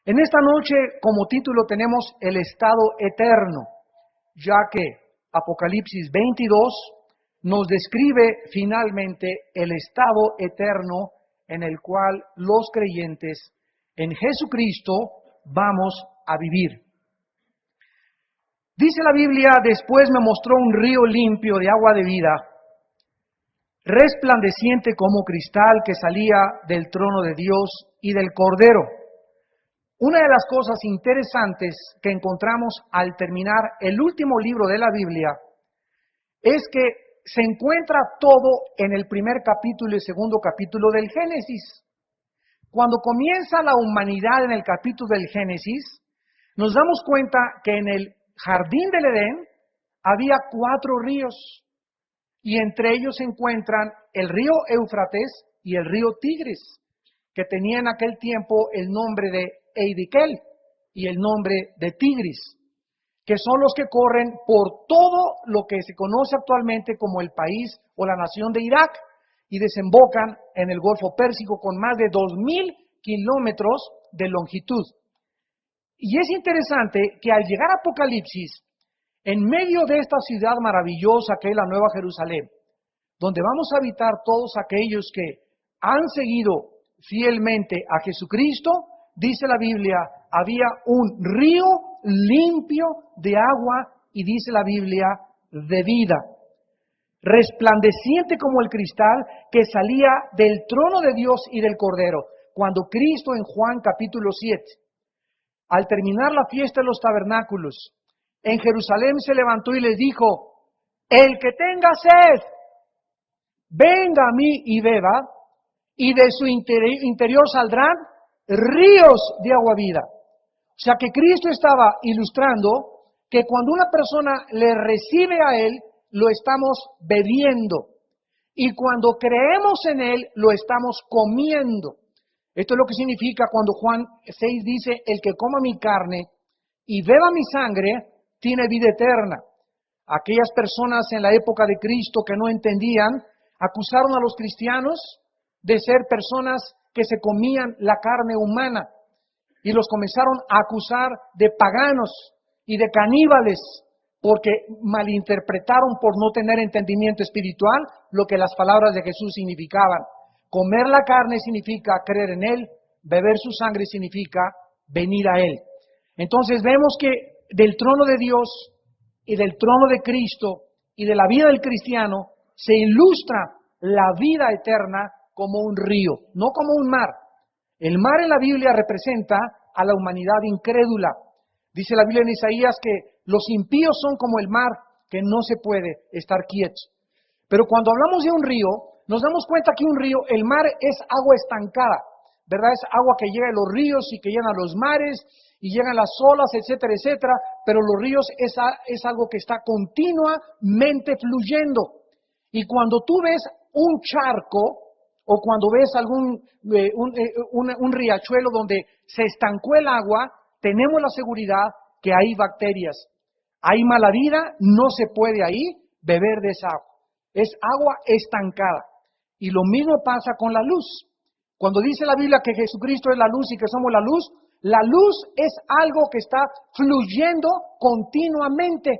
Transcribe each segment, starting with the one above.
En esta noche, como título, tenemos el estado eterno, ya que Apocalipsis 22 nos describe finalmente el estado eterno en el cual los creyentes en Jesucristo vamos a vivir. Dice la Biblia: después me mostró un río limpio de agua de vida, resplandeciente como cristal, que salía del trono de Dios y del Cordero. Una de las cosas interesantes que encontramos al terminar el último libro de la Biblia es que se encuentra todo en el primer capítulo y segundo capítulo del Génesis. Cuando comienza la humanidad en el capítulo del Génesis, nos damos cuenta que en el jardín del Edén había 4 ríos, y entre ellos se encuentran el río Éufrates y el río Tigris, que tenía en aquel tiempo el nombre de Eidikel y el nombre de Tigris, que son los que corren por todo lo que se conoce actualmente como el país o la nación de Irak, y desembocan en el Golfo Pérsico con más de 2.000 kilómetros de longitud. Y es interesante que al llegar a Apocalipsis, en medio de esta ciudad maravillosa que es la Nueva Jerusalén, donde vamos a habitar todos aquellos que han seguido fielmente a Jesucristo, dice la Biblia, había un río limpio de agua, y dice la Biblia, de vida, resplandeciente como el cristal, que salía del trono de Dios y del Cordero. Cuando Cristo, en Juan capítulo 7, al terminar la fiesta de los tabernáculos, en Jerusalén se levantó y les dijo: el que tenga sed, venga a mí y beba, y de su interior saldrán ríos de agua vida. O sea que Cristo estaba ilustrando que cuando una persona le recibe a Él, lo estamos bebiendo. Y cuando creemos en Él, lo estamos comiendo. Esto es lo que significa cuando Juan 6 dice: el que coma mi carne y beba mi sangre, tiene vida eterna. Aquellas personas en la época de Cristo que no entendían, acusaron a los cristianos de ser personas que se comían la carne humana, y los comenzaron a acusar de paganos y de caníbales, porque malinterpretaron, por no tener entendimiento espiritual, lo que las palabras de Jesús significaban. Comer la carne significa creer en Él, beber su sangre significa venir a Él. Entonces vemos que del trono de Dios y del trono de Cristo y de la vida del cristiano se ilustra la vida eterna como un río, no como un mar. El mar en la Biblia representa a la humanidad incrédula. Dice la Biblia en Isaías que los impíos son como el mar, que no se puede estar quieto. Pero cuando hablamos de un río, nos damos cuenta que un río, el mar es agua estancada, ¿verdad? Es agua que llega a los ríos y que llegan a los mares y llegan las olas, etcétera, etcétera. Pero los ríos es algo que está continuamente fluyendo. Y cuando tú ves un charco, o cuando ves un riachuelo donde se estancó el agua, tenemos la seguridad que hay bacterias, hay mala vida, no se puede ahí beber de esa agua. Es agua estancada. Y lo mismo pasa con la luz. Cuando dice la Biblia que Jesucristo es la luz y que somos la luz es algo que está fluyendo continuamente.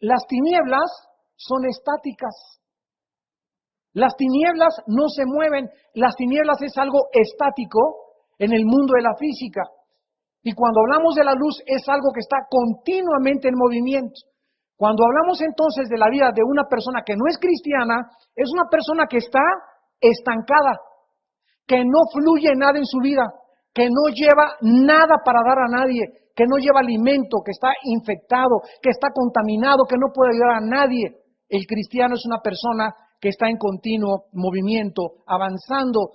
Las tinieblas son estáticas. Las tinieblas no se mueven, las tinieblas es algo estático en el mundo de la física. Y cuando hablamos de la luz es algo que está continuamente en movimiento. Cuando hablamos entonces de la vida de una persona que no es cristiana, es una persona que está estancada, que no fluye nada en su vida, que no lleva nada para dar a nadie, que no lleva alimento, que está infectado, que está contaminado, que no puede ayudar a nadie. El cristiano es una persona que está en continuo movimiento, avanzando,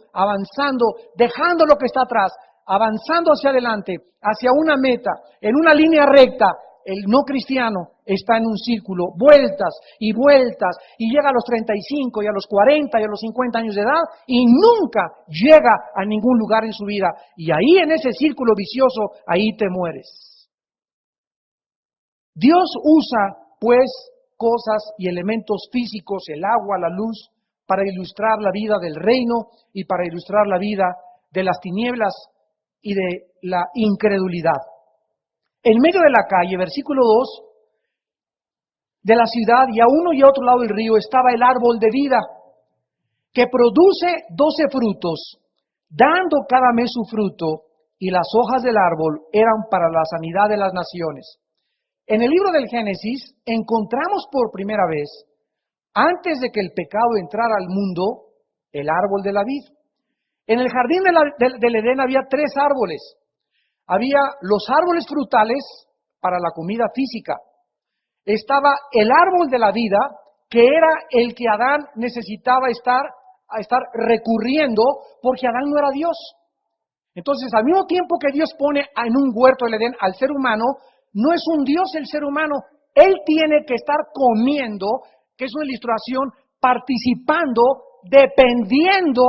dejando lo que está atrás, avanzando hacia adelante, hacia una meta, en una línea recta. El no cristiano está en un círculo, vueltas, y llega a los 35 y a los 40 y a los 50 años de edad y nunca llega a ningún lugar en su vida. Y ahí, en ese círculo vicioso, ahí te mueres. Dios usa, pues, cosas y elementos físicos, el agua, la luz, para ilustrar la vida del reino y para ilustrar la vida de las tinieblas. y de la incredulidad. En medio de la calle, versículo 2, de la ciudad y a uno y a otro lado del río estaba el árbol de vida, que produce 12 frutos, dando cada mes su fruto, y las hojas del árbol eran para la sanidad de las naciones. En el libro del Génesis encontramos por primera vez, antes de que el pecado entrara al mundo, el árbol de la vid. En el jardín del Edén había 3 árboles. Había los árboles frutales para la comida física. Estaba el árbol de la vida, que era el que Adán necesitaba estar recurriendo, porque Adán no era Dios. Entonces, al mismo tiempo que Dios pone en un huerto del Edén al ser humano, no es un Dios el ser humano. Él tiene que estar comiendo, que es una ilustración, participando, dependiendo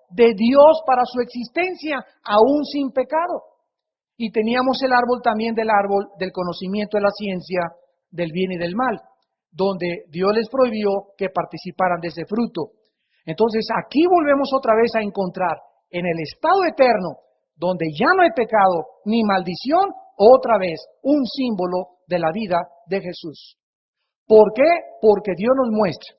de Dios para su existencia, aún sin pecado. Y teníamos el árbol también del árbol del conocimiento de la ciencia, del bien y del mal, donde Dios les prohibió que participaran de ese fruto. Entonces aquí volvemos otra vez a encontrar en el estado eterno, donde ya no hay pecado ni maldición, otra vez un símbolo de la vida de Jesús. ¿Por qué? Porque Dios nos muestra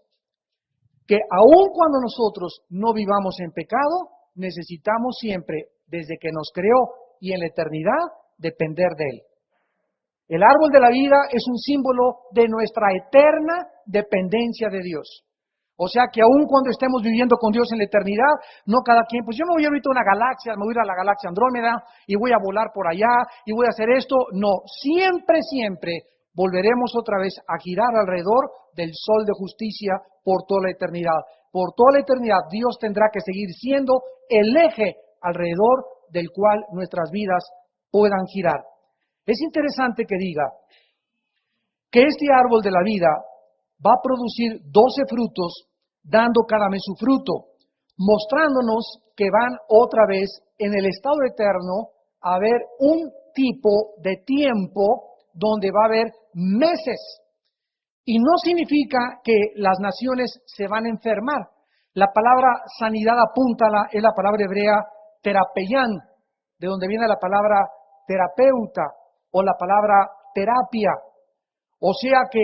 que aun cuando nosotros no vivamos en pecado, necesitamos siempre, desde que nos creó y en la eternidad, depender de Él. El árbol de la vida es un símbolo de nuestra eterna dependencia de Dios. O sea que aun cuando estemos viviendo con Dios en la eternidad, no cada quien, pues yo me voy ahorita a una galaxia, me voy a ir a la galaxia Andrómeda y voy a volar por allá y voy a hacer esto. No, siempre volveremos otra vez a girar alrededor del sol de justicia por toda la eternidad. Por toda la eternidad Dios tendrá que seguir siendo el eje alrededor del cual nuestras vidas puedan girar. Es interesante que diga que este árbol de la vida va a producir 12 frutos, dando cada mes su fruto, mostrándonos que van otra vez en el estado eterno a haber un tipo de tiempo donde va a haber meses. Y no significa que las naciones se van a enfermar. La palabra sanidad apúntala, es la palabra hebrea terapeian, de donde viene la palabra terapeuta o la palabra terapia. O sea que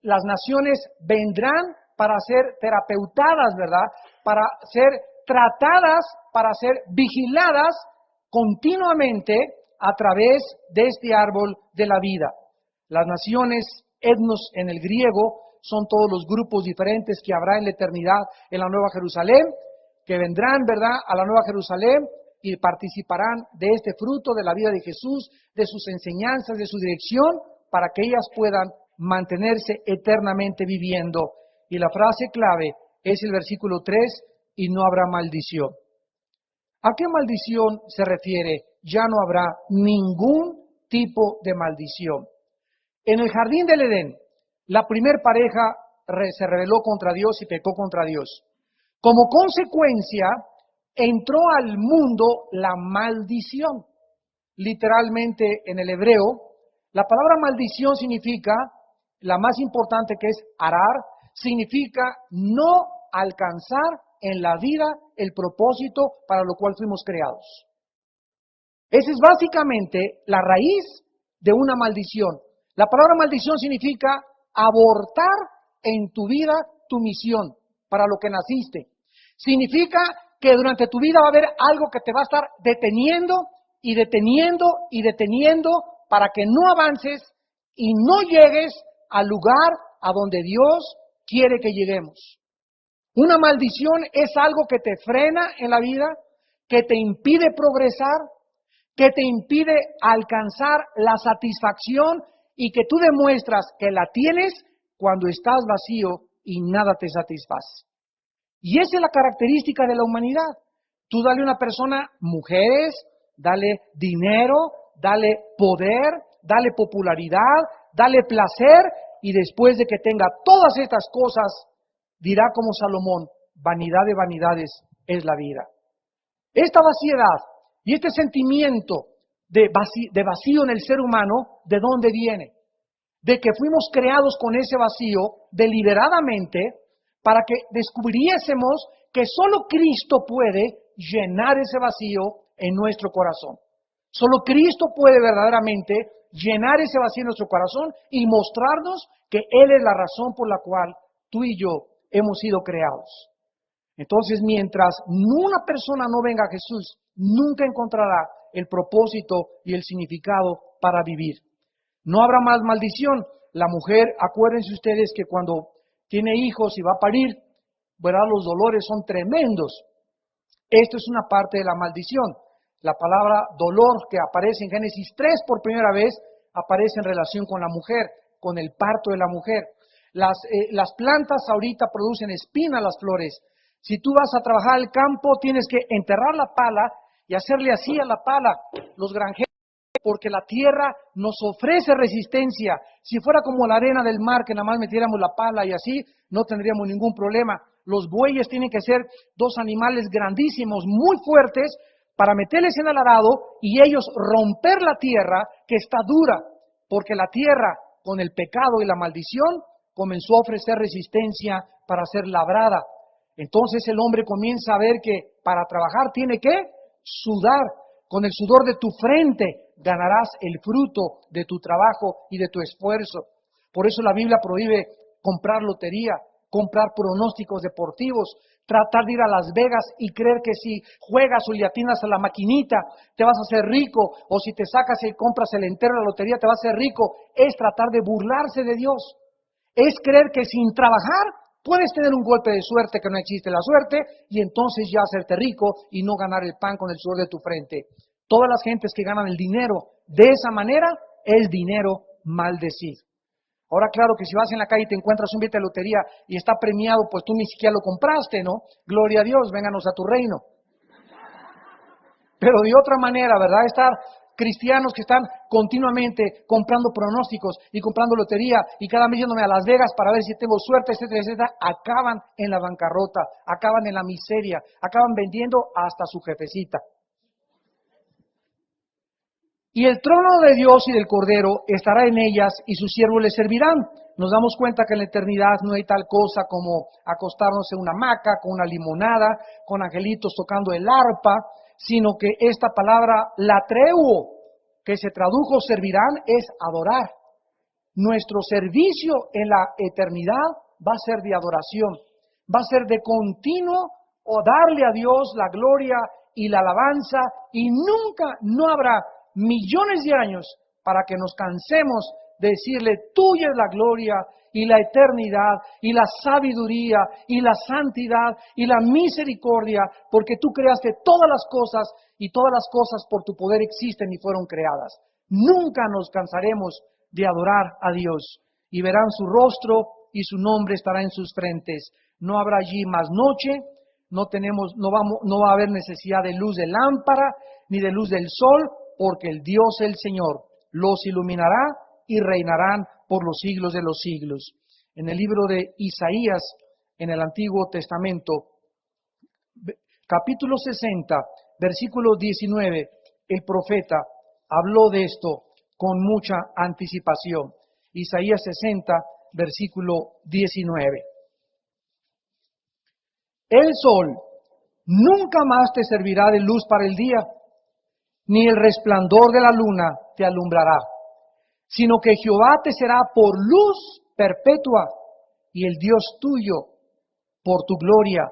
las naciones vendrán para ser terapeutadas, ¿verdad? Para ser tratadas, para ser vigiladas continuamente a través de este árbol de la vida. Las naciones, etnos en el griego, son todos los grupos diferentes que habrá en la eternidad en la Nueva Jerusalén, que vendrán, ¿verdad?, a la Nueva Jerusalén y participarán de este fruto de la vida de Jesús, de sus enseñanzas, de su dirección, para que ellas puedan mantenerse eternamente viviendo. Y la frase clave es el versículo 3, y no habrá maldición. ¿A qué maldición se refiere? Ya no habrá ningún tipo de maldición. En el jardín del Edén, la primer pareja se rebeló contra Dios y pecó contra Dios. Como consecuencia, entró al mundo la maldición. Literalmente en el hebreo, la palabra maldición significa, la más importante que es arar, significa no alcanzar en la vida el propósito para lo cual fuimos creados. Esa es básicamente la raíz de una maldición. La palabra maldición significa abortar en tu vida tu misión para lo que naciste. Significa que durante tu vida va a haber algo que te va a estar deteniendo y deteniendo y deteniendo para que no avances y no llegues al lugar a donde Dios quiere que lleguemos. Una maldición es algo que te frena en la vida, que te impide progresar, que te impide alcanzar la satisfacción y que tú demuestras que la tienes cuando estás vacío y nada te satisface. Y esa es la característica de la humanidad. Tú dale a una persona mujeres, dale dinero, dale poder, dale popularidad, dale placer, y después de que tenga todas estas cosas, dirá como Salomón, vanidad de vanidades es la vida. Esta vaciedad y este sentimiento de vacío en el ser humano, ¿de dónde viene? De que fuimos creados con ese vacío deliberadamente para que descubriésemos que solo Cristo puede llenar ese vacío en nuestro corazón. Solo Cristo puede verdaderamente llenar ese vacío en nuestro corazón y mostrarnos que Él es la razón por la cual tú y yo hemos sido creados. Entonces, mientras una persona no venga a Jesús, nunca encontrará el propósito y el significado para vivir. No habrá más maldición. La mujer, acuérdense ustedes que cuando tiene hijos y va a parir, ¿verdad? Los dolores son tremendos. Esto es una parte de la maldición. La palabra dolor que aparece en Génesis 3 por primera vez, aparece en relación con la mujer, con el parto de la mujer. Las plantas ahorita producen espinas las flores. Si tú vas a trabajar al campo, tienes que enterrar la pala y hacerle así a la pala. Los granjeros, porque la tierra nos ofrece resistencia. Si fuera como la arena del mar, que nada más metiéramos la pala y así, no tendríamos ningún problema. Los bueyes tienen que ser dos animales grandísimos, muy fuertes, para meterles en el arado y ellos romper la tierra que está dura, porque la tierra, con el pecado y la maldición, comenzó a ofrecer resistencia para ser labrada. Entonces el hombre comienza a ver que para trabajar tiene que sudar. Con el sudor de tu frente ganarás el fruto de tu trabajo y de tu esfuerzo. Por eso la Biblia prohíbe comprar lotería, comprar pronósticos deportivos, tratar de ir a Las Vegas y creer que si juegas o le atinas a la maquinita te vas a hacer rico, o si te sacas y compras el entero de la lotería te vas a hacer rico. Es tratar de burlarse de Dios. Es creer que sin trabajar puedes tener un golpe de suerte, que no existe la suerte, y entonces ya hacerte rico y no ganar el pan con el sudor de tu frente. Todas las gentes que ganan el dinero de esa manera es dinero maldecido. Ahora, claro que si vas en la calle y te encuentras un billete de lotería y está premiado, pues tú ni siquiera lo compraste, ¿no? Gloria a Dios, vénganos a tu reino. Pero de otra manera, ¿verdad? Estar cristianos que están continuamente comprando pronósticos y comprando lotería y cada mes yéndome a Las Vegas para ver si tengo suerte, etcétera, etcétera, acaban en la bancarrota, acaban en la miseria, acaban vendiendo hasta su jefecita. Y el trono de Dios y del Cordero estará en ellas y sus siervos les servirán. Nos damos cuenta que en la eternidad no hay tal cosa como acostarnos en una hamaca, con una limonada, con angelitos tocando el arpa, sino que esta palabra latreuo, que se tradujo servirán, es adorar. Nuestro servicio en la eternidad va a ser de adoración, va a ser de continuo o darle a Dios la gloria y la alabanza, y nunca, no habrá millones de años para que nos cansemos de decirle, tuya es la gloria y la eternidad y la sabiduría y la santidad y la misericordia, porque tú creaste todas las cosas y todas las cosas por tu poder existen y fueron creadas. Nunca nos cansaremos de adorar a Dios, y verán su rostro y su nombre estará en sus frentes. No habrá allí más noche, no va a haber necesidad de luz de lámpara ni de luz del sol, porque el Dios, el Señor, los iluminará y reinarán por los siglos de los siglos. En el libro de Isaías, en el Antiguo Testamento, capítulo 60, versículo 19, el profeta habló de esto con mucha anticipación. Isaías 60, versículo 19. El sol nunca más te servirá de luz para el día, ni el resplandor de la luna te alumbrará, sino que Jehová te será por luz perpetua y el Dios tuyo por tu gloria.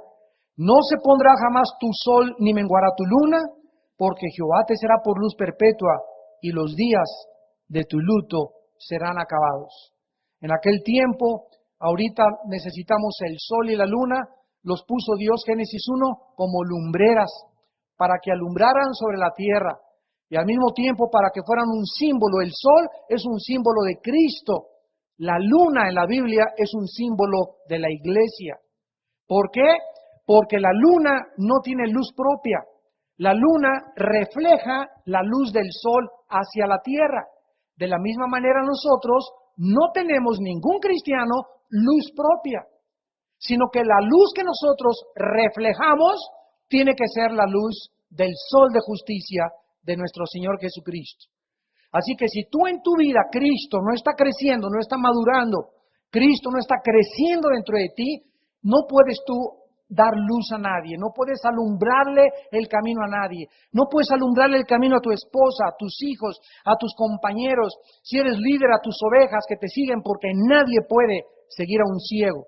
No se pondrá jamás tu sol ni menguará tu luna, porque Jehová te será por luz perpetua y los días de tu luto serán acabados. En aquel tiempo, ahorita necesitamos el sol y la luna, los puso Dios, Génesis 1, como lumbreras, para que alumbraran sobre la tierra, y al mismo tiempo para que fueran un símbolo. El sol es un símbolo de Cristo, la luna en la Biblia es un símbolo de la iglesia. ¿Por qué? Porque la luna no tiene luz propia. La luna refleja la luz del sol hacia la tierra. De la misma manera nosotros no tenemos ningún cristiano luz propia, sino que la luz que nosotros reflejamos tiene que ser la luz del sol de justicia de nuestro Señor Jesucristo. Así que si tú en tu vida Cristo no está creciendo, no está madurando, Cristo no está creciendo dentro de ti, no puedes tú dar luz a nadie, no puedes alumbrarle el camino a nadie, no puedes alumbrarle el camino a tu esposa, a tus hijos, a tus compañeros, si eres líder, a tus ovejas que te siguen, porque nadie puede seguir a un ciego.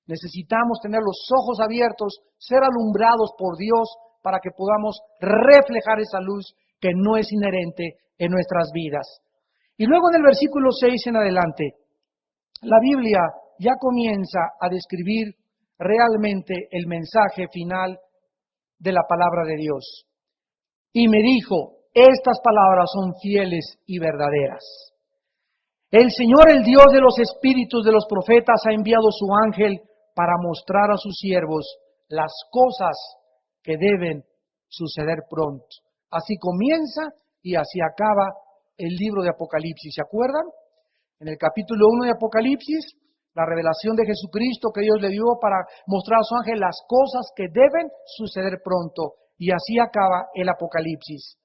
Necesitamos tener los ojos abiertos, ser alumbrados por Dios para que podamos reflejar esa luz que no es inherente en nuestras vidas. Y luego en el versículo 6 en adelante, la Biblia ya comienza a describir realmente el mensaje final de la palabra de Dios. Y me dijo, estas palabras son fieles y verdaderas. El Señor, el Dios de los espíritus de los profetas, ha enviado su ángel para mostrar a sus siervos las cosas que deben suceder pronto. Así comienza y así acaba el libro de Apocalipsis. ¿Se acuerdan? En el capítulo 1 de Apocalipsis, la revelación de Jesucristo que Dios le dio para mostrar a su ángel las cosas que deben suceder pronto. Y así acaba el Apocalipsis.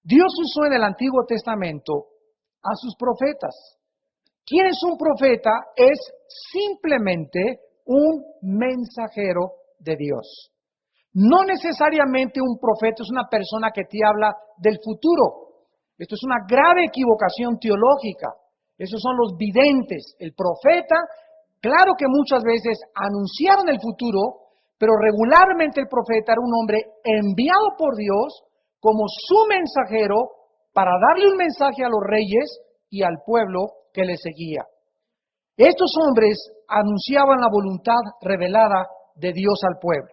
Dios usó en el Antiguo Testamento a sus profetas. ¿Quién es un profeta? Es simplemente un mensajero de Dios. No necesariamente un profeta es una persona que te habla del futuro. Esto es una grave equivocación teológica. Esos son los videntes. El profeta, claro que muchas veces anunciaron el futuro, pero regularmente el profeta era un hombre enviado por Dios como su mensajero para darle un mensaje a los reyes y al pueblo que le seguía. Estos hombres anunciaban la voluntad revelada de Dios al pueblo.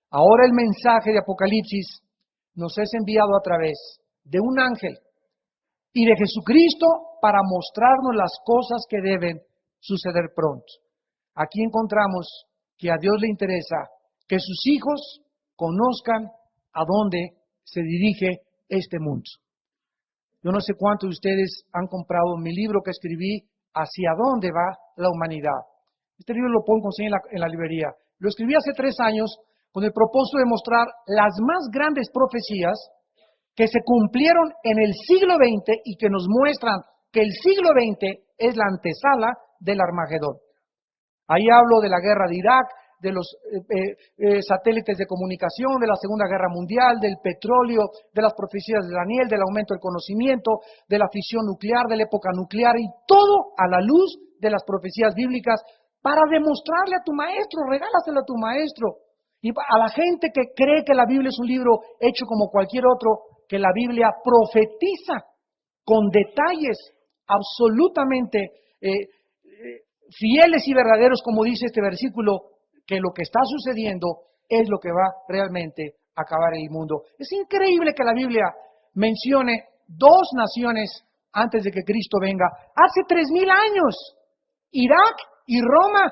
Ahora el mensaje de Apocalipsis nos es enviado a través de un ángel y de Jesucristo para mostrarnos las cosas que deben suceder pronto. Aquí encontramos que a Dios le interesa que sus hijos conozcan a dónde se dirige este mundo. Yo no sé cuántos de ustedes han comprado mi libro que escribí, ¿Hacia dónde va la humanidad? Este libro lo pueden conseguir en la librería. Lo escribí hace 3 años con el propósito de mostrar las más grandes profecías que se cumplieron en el siglo XX y que nos muestran que el siglo XX es la antesala del Armagedón. Ahí hablo de la guerra de Irak, de los satélites de comunicación, de la Segunda Guerra Mundial, del petróleo, de las profecías de Daniel, del aumento del conocimiento, de la fisión nuclear, de la época nuclear, y todo a la luz de las profecías bíblicas para demostrarle a tu maestro, regálaselo a tu maestro. Y a la gente que cree que la Biblia es un libro hecho como cualquier otro, que la Biblia profetiza con detalles absolutamente fieles y verdaderos, como dice este versículo, que lo que está sucediendo es lo que va realmente a acabar el mundo. Es increíble que la Biblia mencione 2 naciones antes de que Cristo venga. Hace 3000 años, Irak y Roma.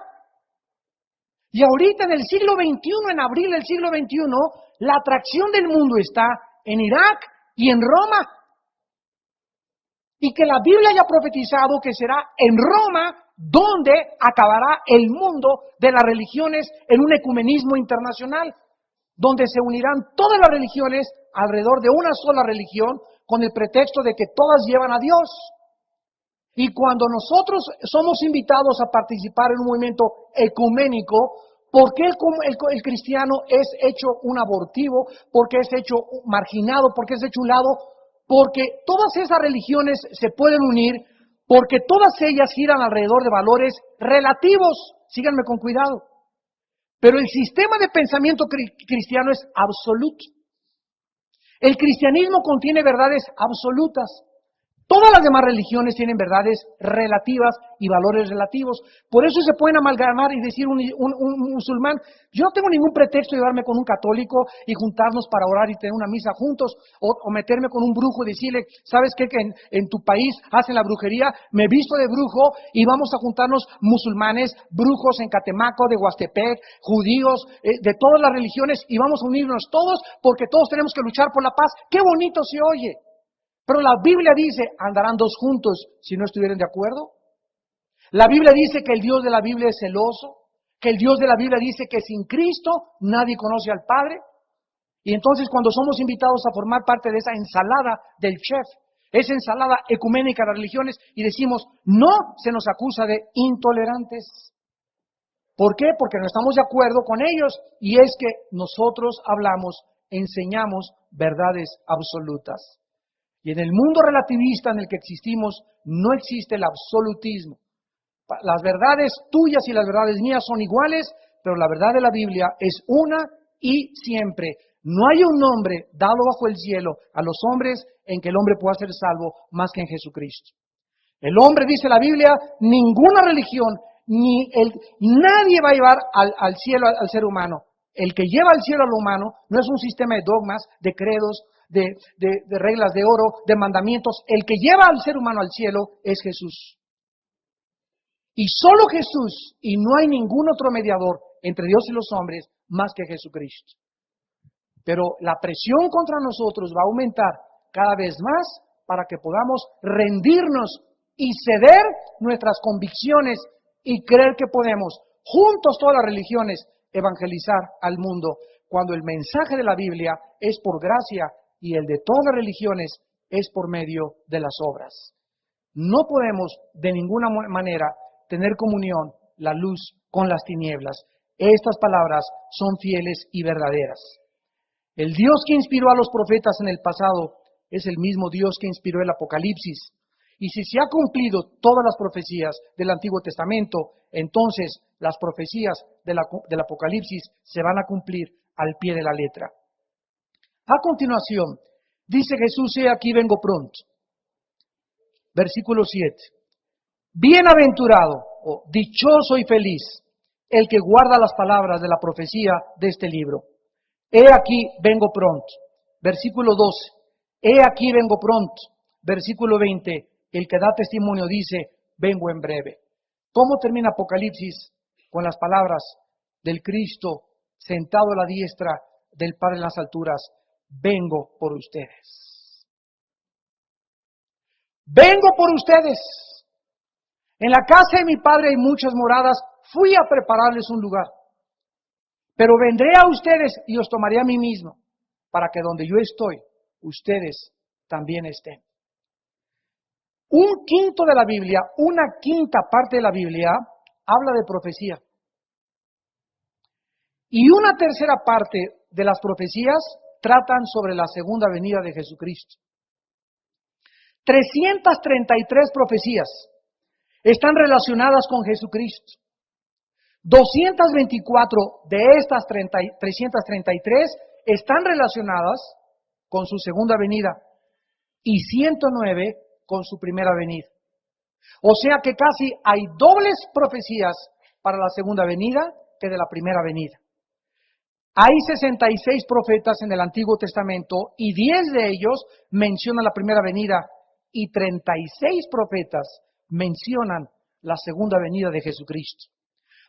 Y ahorita en el siglo XXI, en abril del siglo XXI, la atracción del mundo está en Irak y en Roma. Y que la Biblia haya profetizado que será en Roma donde acabará el mundo de las religiones en un ecumenismo internacional, donde se unirán todas las religiones alrededor de una sola religión con el pretexto de que todas llevan a Dios. Y cuando nosotros somos invitados a participar en un movimiento ecuménico, ¿por qué el cristiano es hecho un abortivo? ¿Por qué es hecho marginado? ¿Por qué es hecho un lado? Porque todas esas religiones se pueden unir, porque todas ellas giran alrededor de valores relativos. Síganme con cuidado. Pero el sistema de pensamiento cristiano es absoluto. El cristianismo contiene verdades absolutas. Todas las demás religiones tienen verdades relativas y valores relativos. Por eso se pueden amalgamar y decir un musulmán, yo no tengo ningún pretexto de llevarme con un católico y juntarnos para orar y tener una misa juntos, o meterme con un brujo y decirle, ¿sabes qué? Que en tu país hacen la brujería, me visto de brujo y vamos a juntarnos musulmanes, brujos en Catemaco, de Huastepec, judíos, de todas las religiones, y vamos a unirnos todos porque todos tenemos que luchar por la paz. ¡Qué bonito se oye! Pero la Biblia dice, ¿andarán 2 juntos si no estuvieran de acuerdo? La Biblia dice que el Dios de la Biblia es celoso, que el Dios de la Biblia dice que sin Cristo nadie conoce al Padre. Y entonces cuando somos invitados a formar parte de esa ensalada del chef, esa ensalada ecuménica de las religiones, y decimos, no, se nos acusa de intolerantes. ¿Por qué? Porque no estamos de acuerdo con ellos, y es que nosotros hablamos, enseñamos verdades absolutas. Y en el mundo relativista en el que existimos no existe el absolutismo. Las verdades tuyas y las verdades mías son iguales, pero la verdad de la Biblia es una y siempre. No hay un nombre dado bajo el cielo a los hombres en que el hombre pueda ser salvo más que en Jesucristo. El hombre, dice la Biblia, ninguna religión, nadie va a llevar al cielo al ser humano. El que lleva al cielo al humano no es un sistema de dogmas, de credos, de reglas de oro, de mandamientos. El que lleva al ser humano al cielo es Jesús. Y solo Jesús, y no hay ningún otro mediador entre Dios y los hombres más que Jesucristo. Pero la presión contra nosotros va a aumentar cada vez más para que podamos rendirnos y ceder nuestras convicciones y creer que podemos, juntos todas las religiones, evangelizar al mundo, cuando el mensaje de la Biblia es por gracia y el de todas las religiones es por medio de las obras. No podemos de ninguna manera tener comunión la luz con las tinieblas. Estas palabras son fieles y verdaderas. El Dios que inspiró a los profetas en el pasado es el mismo Dios que inspiró el Apocalipsis. Y si se ha cumplido todas las profecías del Antiguo Testamento, entonces las profecías del Apocalipsis se van a cumplir al pie de la letra. A continuación, dice Jesús: he aquí vengo pronto. Versículo 7. Bienaventurado o dichoso y feliz el que guarda las palabras de la profecía de este libro. He aquí vengo pronto. Versículo 12. He aquí vengo pronto. Versículo 20. El que da testimonio dice: vengo en breve. ¿Cómo termina Apocalipsis? Con las palabras del Cristo sentado a la diestra del Padre en las alturas: vengo por ustedes. Vengo por ustedes. En la casa de mi Padre hay muchas moradas. Fui a prepararles un lugar. Pero vendré a ustedes y os tomaré a mí mismo, para que donde yo estoy, ustedes también estén. Un quinto de la Biblia, una quinta parte de la Biblia, habla de profecía. Y una tercera parte de las profecías tratan sobre la segunda venida de Jesucristo. 333 profecías están relacionadas con Jesucristo. 224 de estas 333 están relacionadas con su segunda venida y 109 con su primera venida. O sea que casi hay dobles profecías para la segunda venida que de la primera venida. Hay 66 profetas en el Antiguo Testamento y 10 de ellos mencionan la primera venida y 36 profetas mencionan la segunda venida de Jesucristo.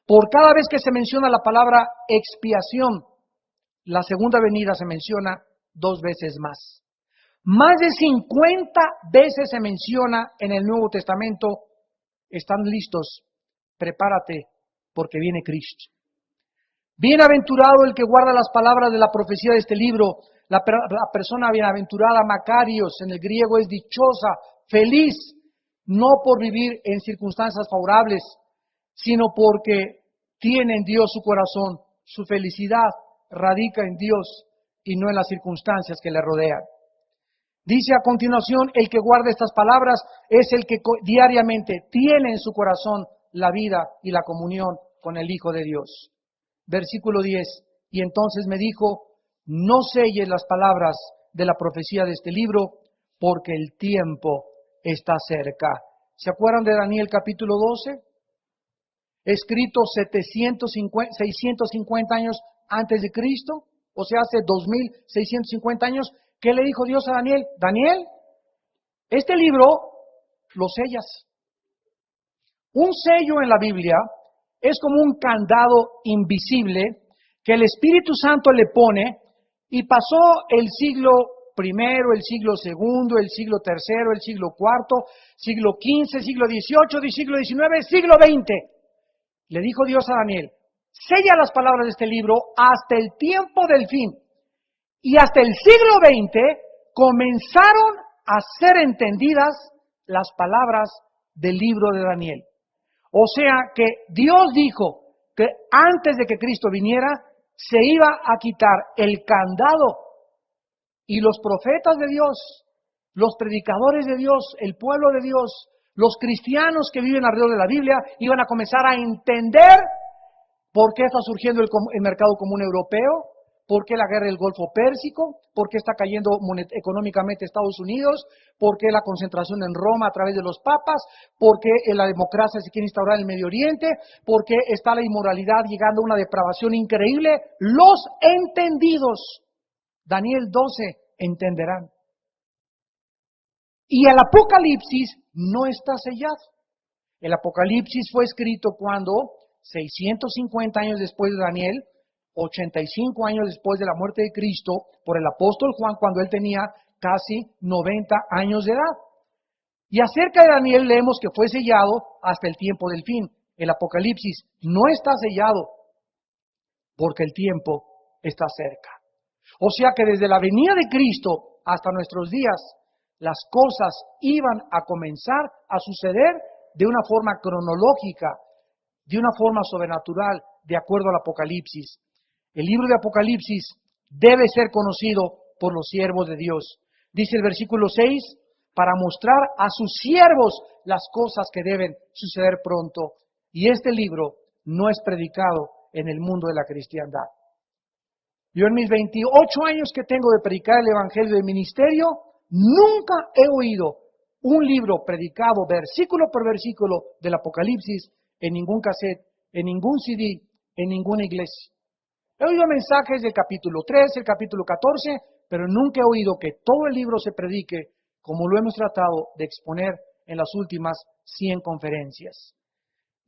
Por cada vez que se menciona la palabra expiación, la segunda venida se menciona 2 veces más. Más de 50 veces se menciona en el Nuevo Testamento: están listos, prepárate, porque viene Cristo. Bienaventurado el que guarda las palabras de la profecía de este libro. La persona bienaventurada, Macarios, en el griego es dichosa, feliz, no por vivir en circunstancias favorables, sino porque tiene en Dios su corazón. Su felicidad radica en Dios y no en las circunstancias que le rodean. Dice a continuación: el que guarda estas palabras es el que diariamente tiene en su corazón la vida y la comunión con el Hijo de Dios. Versículo 10. Y entonces me dijo: no selles las palabras de la profecía de este libro, porque el tiempo está cerca. ¿Se acuerdan de Daniel capítulo 12? Escrito 650 años antes de Cristo, o sea, hace 2650 años. ¿Qué le dijo Dios a Daniel? Daniel, este libro lo sellas. Un sello en la Biblia es como un candado invisible que el Espíritu Santo le pone, y pasó el siglo primero, el siglo segundo, el siglo tercero, el siglo cuarto, siglo XV, siglo XVIII, siglo XIX, siglo XX. Le dijo Dios a Daniel: sella las palabras de este libro hasta el tiempo del fin. Y hasta el siglo XX comenzaron a ser entendidas las palabras del libro de Daniel. O sea que Dios dijo que antes de que Cristo viniera, se iba a quitar el candado y los profetas de Dios, los predicadores de Dios, el pueblo de Dios, los cristianos que viven alrededor de la Biblia, iban a comenzar a entender por qué está surgiendo el mercado común europeo, por qué la guerra del Golfo Pérsico, por qué está cayendo económicamente Estados Unidos, por qué la concentración en Roma a través de los papas, por qué la democracia se quiere instaurar en el Medio Oriente, por qué está la inmoralidad llegando a una depravación increíble. Los entendidos, Daniel 12, entenderán. Y el Apocalipsis no está sellado. El Apocalipsis fue escrito cuando 650 años después de Daniel, 85 años después de la muerte de Cristo, por el apóstol Juan, cuando él tenía casi 90 años de edad. Y acerca de Daniel leemos que fue sellado hasta el tiempo del fin. El Apocalipsis no está sellado porque el tiempo está cerca. O sea que desde la venida de Cristo hasta nuestros días, las cosas iban a comenzar a suceder de una forma cronológica, de una forma sobrenatural, de acuerdo al Apocalipsis. El libro de Apocalipsis debe ser conocido por los siervos de Dios. Dice el versículo 6, para mostrar a sus siervos las cosas que deben suceder pronto. Y este libro no es predicado en el mundo de la cristiandad. Yo en mis 28 años que tengo de predicar el Evangelio de ministerio, nunca he oído un libro predicado versículo por versículo del Apocalipsis en ningún cassette, en ningún CD, en ninguna iglesia. He oído mensajes del capítulo 13, el capítulo 14, pero nunca he oído que todo el libro se predique como lo hemos tratado de exponer en las últimas 100 conferencias.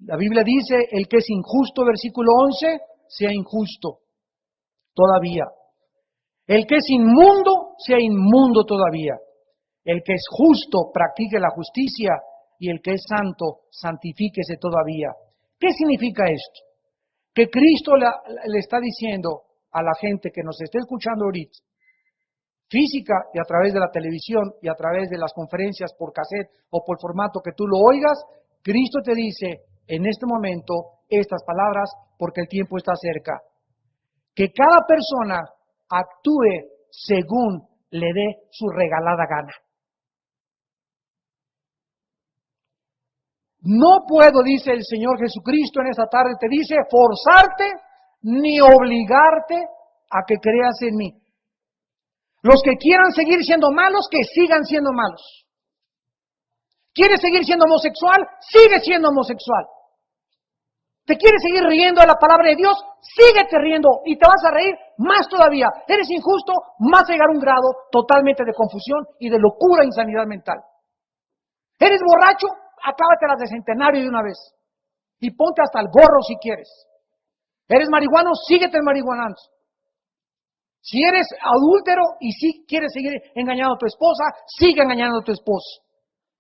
La Biblia dice, el que es injusto, versículo 11, sea injusto todavía. El que es inmundo, sea inmundo todavía. El que es justo, practique la justicia, y el que es santo, santifíquese todavía. ¿Qué significa esto? Que Cristo le está diciendo a la gente que nos está escuchando ahorita, física y a través de la televisión y a través de las conferencias por cassette o por formato que tú lo oigas, Cristo te dice en este momento estas palabras porque el tiempo está cerca. Que cada persona actúe según le dé su regalada gana. No puedo, dice el Señor Jesucristo en esta tarde, te dice, forzarte ni obligarte a que creas en mí. Los que quieran seguir siendo malos, que sigan siendo malos. ¿Quieres seguir siendo homosexual? Sigue siendo homosexual. ¿Te quieres seguir riendo de la palabra de Dios? Síguete riendo y te vas a reír más todavía. ¿Eres injusto? Más a llegar a un grado totalmente de confusión y de locura e insanidad mental. ¿Eres borracho? Acábatelas de centenario de una vez. Y ponte hasta el gorro si quieres. ¿Eres marihuano? Síguete marihuanando. Si eres adúltero y si quieres seguir engañando a tu esposa, sigue engañando a tu esposo.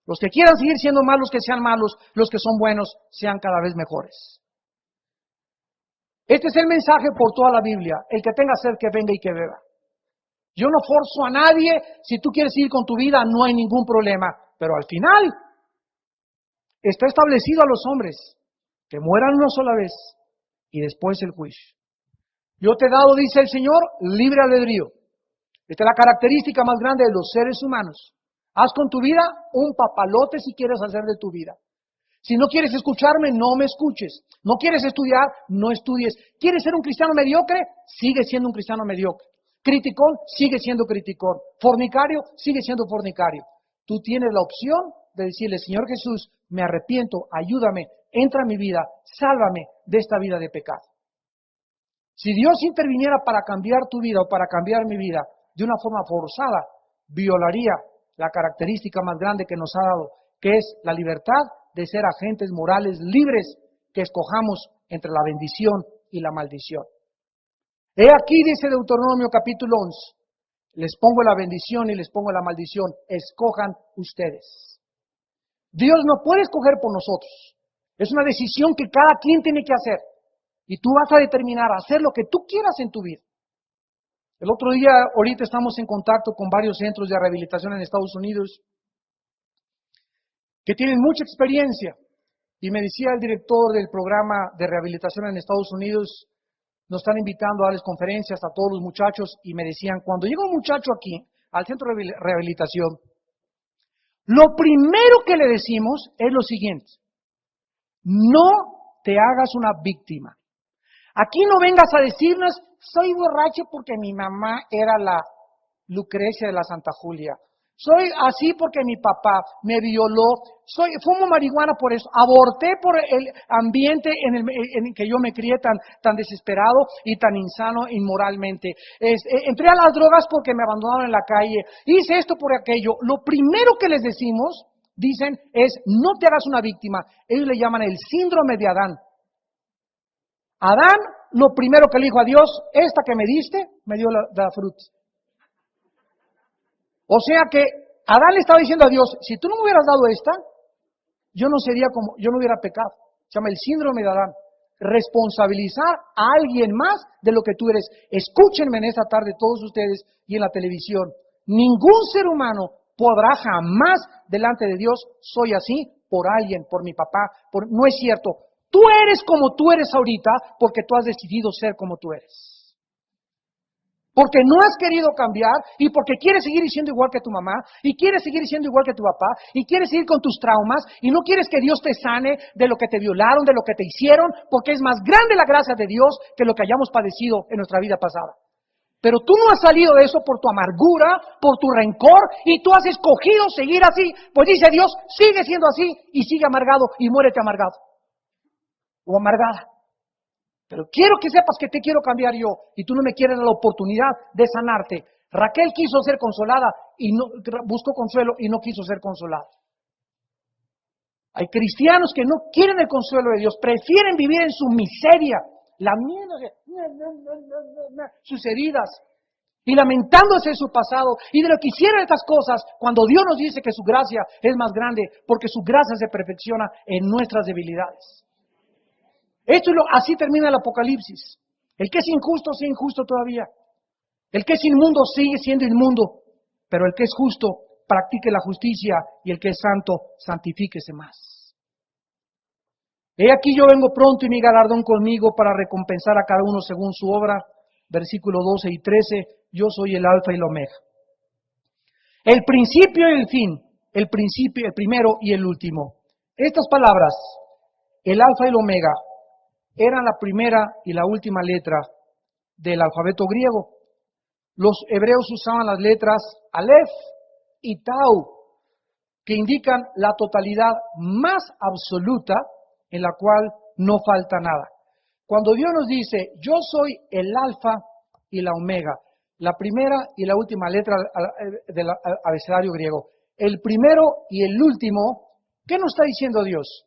Los que quieran seguir siendo malos, que sean malos. Los que son buenos, sean cada vez mejores. Este es el mensaje por toda la Biblia. El que tenga sed, que venga y que beba. Yo no forzo a nadie. Si tú quieres seguir con tu vida, no hay ningún problema. Pero al final, está establecido a los hombres que mueran una sola vez y después el juicio. Yo te he dado, dice el Señor, libre albedrío. Esta es la característica más grande de los seres humanos. Haz con tu vida un papalote si quieres hacer de tu vida. Si no quieres escucharme, no me escuches. No quieres estudiar, no estudies. ¿Quieres ser un cristiano mediocre? Sigue siendo un cristiano mediocre. Criticón, sigue siendo criticón. Fornicario, sigue siendo fornicario. Tú tienes la opción de decirle, Señor Jesús, me arrepiento, ayúdame, entra a mi vida, sálvame de esta vida de pecado. Si Dios interviniera para cambiar tu vida o para cambiar mi vida de una forma forzada, violaría la característica más grande que nos ha dado, que es la libertad de ser agentes morales libres que escojamos entre la bendición y la maldición. He aquí, dice Deuteronomio capítulo 11, les pongo la bendición y les pongo la maldición, escojan ustedes. Dios no puede escoger por nosotros, es una decisión que cada quien tiene que hacer. Y tú vas a determinar a hacer lo que tú quieras en tu vida. El otro día, ahorita estamos en contacto con varios centros de rehabilitación en Estados Unidos que tienen mucha experiencia Y me decía el director del programa de rehabilitación en Estados Unidos, nos están invitando a darles conferencias a todos los muchachos, y me decían, cuando llega un muchacho aquí, al centro de rehabilitación, lo primero que le decimos es lo siguiente: no te hagas una víctima. Aquí no vengas a decirnos, soy borracho porque mi mamá era la Lucrecia de la Santa Julia. Soy así porque mi papá me violó. Fumo marihuana por eso. Aborté por el ambiente en el que yo me crié tan desesperado y tan insano inmoralmente. Entré a las drogas porque me abandonaron en la calle. Hice esto por aquello. Lo primero que les decimos, dicen, es no te hagas una víctima. Ellos le llaman el síndrome de Adán. Adán, lo primero que le dijo a Dios, esta que me diste, me dio la fruta. O sea que Adán le estaba diciendo a Dios, si tú no me hubieras dado esta, yo no hubiera pecado. Se llama el síndrome de Adán. Responsabilizar a alguien más de lo que tú eres. Escúchenme en esta tarde todos ustedes y en la televisión. Ningún ser humano podrá jamás delante de Dios, soy así por alguien, por mi papá. No es cierto. Tú eres como tú eres ahorita porque tú has decidido ser como tú eres. Porque no has querido cambiar y porque quieres seguir siendo igual que tu mamá y quieres seguir siendo igual que tu papá y quieres seguir con tus traumas y no quieres que Dios te sane de lo que te violaron, de lo que te hicieron, porque es más grande la gracia de Dios que lo que hayamos padecido en nuestra vida pasada. Pero tú no has salido de eso por tu amargura, por tu rencor, y tú has escogido seguir así. Pues dice Dios, sigue siendo así y sigue amargado y muérete amargado o amargada. Pero quiero que sepas que te quiero cambiar yo y tú no me quieres dar la oportunidad de sanarte. Raquel quiso ser consolada y no buscó consuelo y no quiso ser consolada. Hay cristianos que no quieren el consuelo de Dios, prefieren vivir en su miseria, lamiéndose sus heridas y lamentándose de su pasado y de lo que hicieron estas cosas, cuando Dios nos dice que su gracia es más grande, porque su gracia se perfecciona en nuestras debilidades. Así termina el Apocalipsis. El que es injusto, sigue injusto todavía. El que es inmundo, sigue siendo inmundo. Pero el que es justo, practique la justicia, y el que es santo, santifíquese más. He aquí yo vengo pronto y mi galardón conmigo para recompensar a cada uno según su obra. Versículo 12 y 13, yo soy el alfa y el omega. El principio y el fin, el primero y el último. Estas palabras, el alfa y el omega, eran la primera y la última letra del alfabeto griego. Los hebreos usaban las letras Aleph y Tau, que indican la totalidad más absoluta en la cual no falta nada. Cuando Dios nos dice, yo soy el alfa y la omega, la primera y la última letra del abecedario griego, el primero y el último, ¿qué nos está diciendo Dios?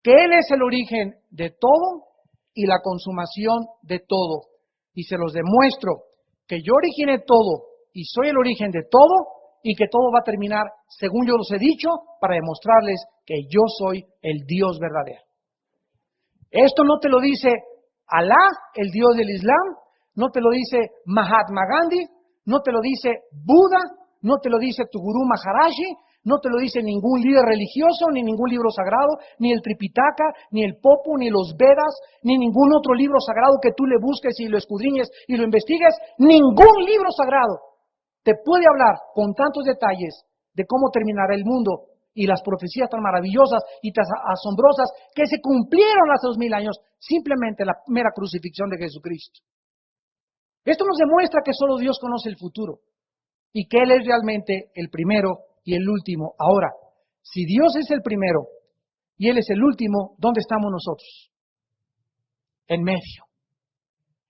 Que Él es el origen de todo y la consumación de todo. Y se los demuestro que yo originé todo y soy el origen de todo y que todo va a terminar según yo los he dicho para demostrarles que yo soy el Dios verdadero. Esto no te lo dice Alá, el Dios del Islam, no te lo dice Mahatma Gandhi, no te lo dice Buda, no te lo dice tu gurú Maharaji, no te lo dice ningún líder religioso, ni ningún libro sagrado, ni el Tripitaka, ni el Popu, ni los Vedas, ni ningún otro libro sagrado que tú le busques y lo escudriñes y lo investigues. Ningún libro sagrado te puede hablar con tantos detalles de cómo terminará el mundo y las profecías tan maravillosas y tan asombrosas que se cumplieron hace 2000 años, simplemente la mera crucifixión de Jesucristo. Esto nos demuestra que solo Dios conoce el futuro y que Él es realmente el primero y el último. Ahora, si Dios es el primero y Él es el último, ¿dónde estamos nosotros? En medio.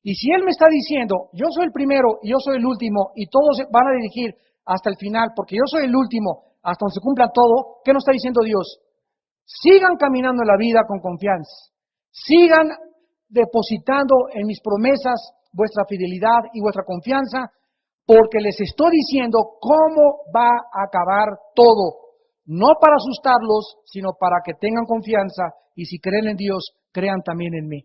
Y si Él me está diciendo, yo soy el primero y yo soy el último, y todos van a dirigir hasta el final, porque yo soy el último, hasta donde se cumpla todo, ¿qué nos está diciendo Dios? Sigan caminando en la vida con confianza. Sigan depositando en mis promesas vuestra fidelidad y vuestra confianza, porque les estoy diciendo cómo va a acabar todo. No para asustarlos, sino para que tengan confianza y si creen en Dios, crean también en mí.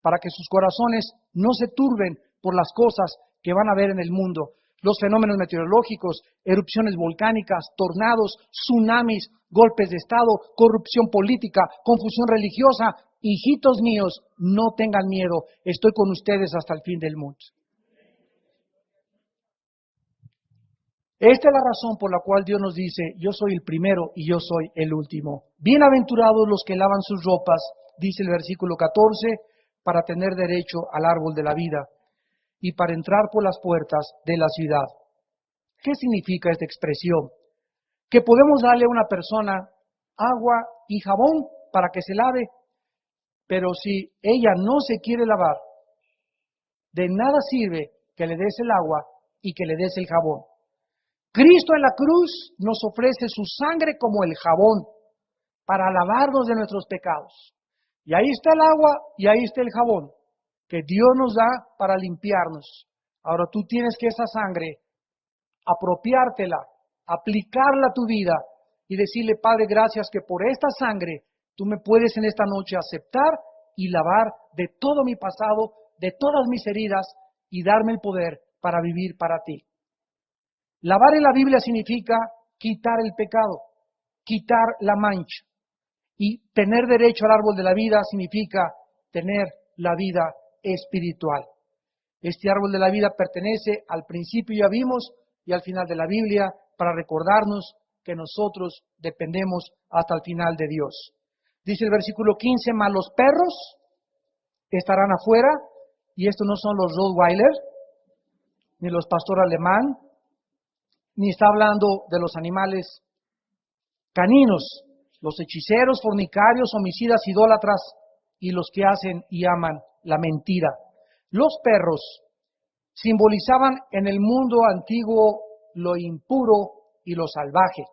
Para que sus corazones no se turben por las cosas que van a ver en el mundo. los fenómenos meteorológicos, erupciones volcánicas, tornados, tsunamis, golpes de Estado, corrupción política, confusión religiosa. Hijitos míos, no tengan miedo, estoy con ustedes hasta el fin del mundo. Esta es la razón por la cual Dios nos dice, yo soy el primero y yo soy el último. Bienaventurados los que lavan sus ropas, dice el versículo 14, para tener derecho al árbol de la vida y para entrar por las puertas de la ciudad. ¿Qué significa esta expresión? Que podemos darle a una persona agua y jabón para que se lave, pero si ella no se quiere lavar, de nada sirve que le des el agua y que le des el jabón. Cristo en la cruz nos ofrece su sangre como el jabón para lavarnos de nuestros pecados. Y ahí está el agua y ahí está el jabón que Dios nos da para limpiarnos. Ahora tú tienes que esa sangre apropiártela, aplicarla a tu vida y decirle, Padre, gracias que por esta sangre tú me puedes en esta noche aceptar y lavar de todo mi pasado, de todas mis heridas y darme el poder para vivir para ti. Lavar en la Biblia significa quitar el pecado, quitar la mancha. Y tener derecho al árbol de la vida significa tener la vida espiritual. Este árbol de la vida pertenece al principio, ya vimos, y al final de la Biblia, para recordarnos que nosotros dependemos hasta el final de Dios. Dice el versículo 15, mas los perros estarán afuera, y estos no son los Rottweiler, ni los pastor alemán, ni está hablando de los animales caninos, los hechiceros, fornicarios, homicidas, idólatras y los que hacen y aman la mentira. Los perros simbolizaban en el mundo antiguo lo impuro y lo salvaje.